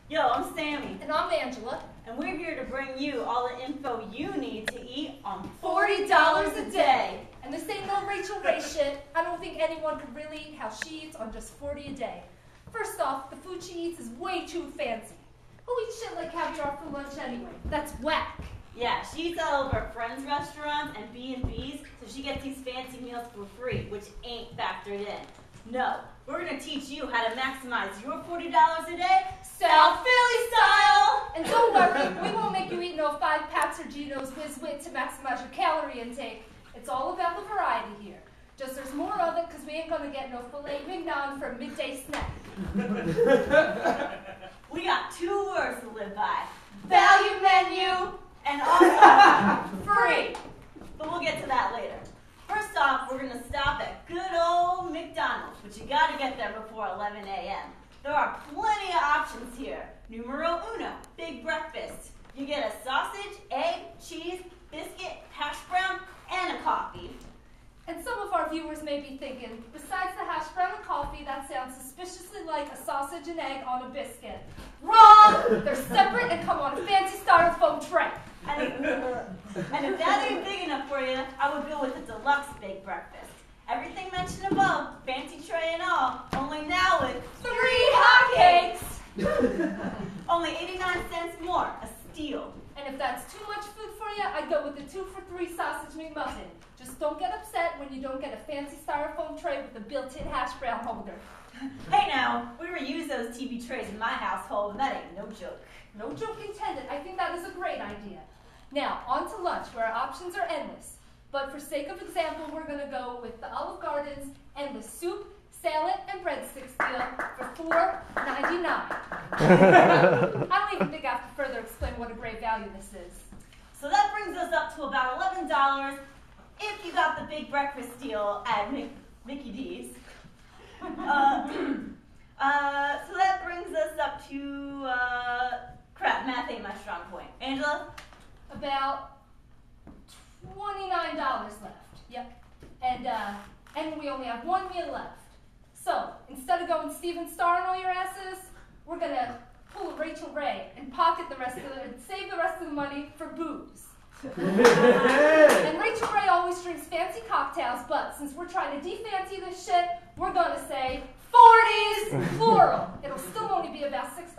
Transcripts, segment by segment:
Yo, I'm Sammy. And I'm Angela. And we're here to bring you all the info you need to eat on $40 a day. And this ain't no Rachel Ray shit. I don't think anyone could really eat how she eats on just 40 a day. First off, the food she eats is way too fancy. Who eats shit like caviar for lunch anyway? That's whack. Yeah, she eats all of her friends' restaurants and B&Bs, so she gets these fancy meals for free, which ain't factored in. No, we're gonna teach you how to maximize your $40 a day, South Philly style! And don't worry, we won't make you eat no 5 packs or Geno's Whiz Wit to maximize your calorie intake. It's all about the variety here. Just there's more of it, because we ain't gonna get no filet mignon for a midday snack. We got 2 words to live by. Value menu and also free. But we'll get to that later. First off, we're gonna stop at good old McDonald's, but you gotta get there before 11 a.m. There are plenty of options here. Numero uno, big breakfast. You get a sausage, egg, cheese, biscuit, hash brown, and a coffee. And some of our viewers may be thinking, besides the hash brown and coffee, that sounds suspiciously like a sausage and egg on a biscuit. Wrong! They're separate and come on a fancy styrofoam tray. And if that ain't big enough for you, I would go with a deluxe baked breakfast. Everything mentioned above, fancy tray and all, only now with 3 hotcakes! Only 89 cents more, a steal. And if that's too much food for you, I'd go with the 2 for $3 sausage McMuffin. Just don't get upset when you don't get a fancy styrofoam tray with a built-in hash brown holder. Hey now, we reuse those TV trays in my household, and that ain't no joke. No joke intended. I think that is a great idea. Now, on to lunch, where our options are endless. But for sake of example, we're going to go with the Olive Garden's endless soup, salad, and breadsticks deal for $4.99. I don't even think I have to further explain what a great value this is. So that brings us up to about $11 if you got the big breakfast deal at Mickey D's. So that brings us up to, crap, math ain't my strong point. Angela? About $29 left. Yep. And we only have 1 meal left. So, instead of going Steven Starr on all your asses, we're gonna pull a Rachel Ray and save the rest of the money for booze. And Rachel Ray always drinks fancy cocktails, but since we're trying to de-fancy this shit, we're gonna say 40s, plural. It'll still only be about $6.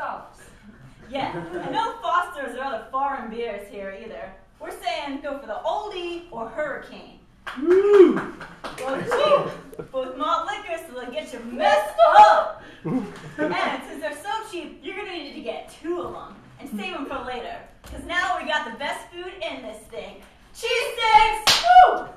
Yeah, and no Fosters or other foreign beers here either. We're saying go for the oldie or hurricane. Both cheap, both malt liquor, so they'll get you messed up. And since they're so cheap, you're gonna need to get 2 of them and save them for later. Because now we got the best food in this thing. Cheesesteaks! Woo!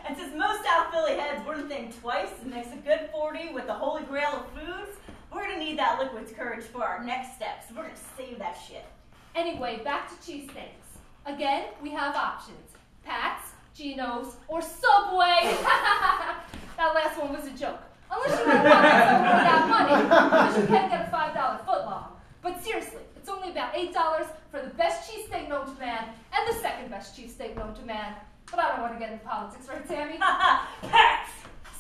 And since most South Philly heads wouldn't think twice to mix a good 40 with the holy grail of foods, we're gonna need that liquid courage for our next step, so we're gonna save that shit. Anyway, back to cheesesteaks. Again, we have options. Pat's, Geno's, or Subway. That last one was a joke. Unless you want to pocket some more of that money, because you can get a $5 footlong. But seriously, it's only about $8 for the best cheesesteak known to man and the second best cheesesteak known to man. But I don't want to get into politics, right, Tammy? Pats!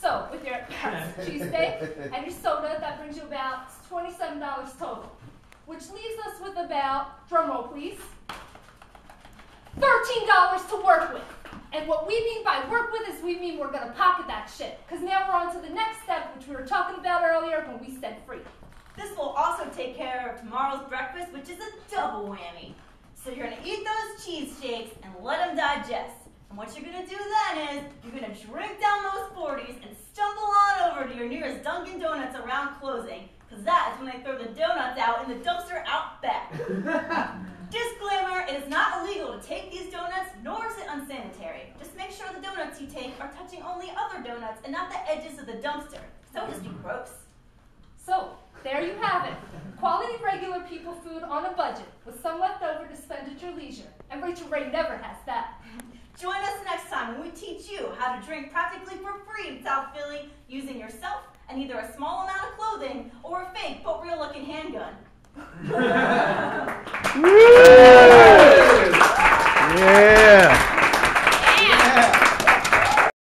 So, with your Pat's cheesesteak and your soda, that brings you about $27 total. Which leaves us with about, drumroll please, $13 to work with. And what we mean by work with is we mean we're going to pocket that shit. Because now we're on to the next step, which we were talking about earlier when we said free. This will also take care of tomorrow's breakfast, which is a double whammy. So you're going to eat those cheesesteaks and let them digest. And what you're going to do then is you're going to drink down those 40s and stumble on over to your nearest Dunkin' Donuts around closing. Because that is when they throw the donuts out in the dumpster out back. Disclaimer, it is not illegal to take these donuts, nor is it unsanitary. Just make sure the donuts you take are touching only other donuts and not the edges of the dumpster. So it'll just be gross. So, there you have it. Quality regular people food on a budget with some left over to spend at your leisure. And Rachel Ray never has that. Join us next time when we teach you how to drink practically for free in South Philly using yourself and either a small amount of clothing or a fake but real looking handgun.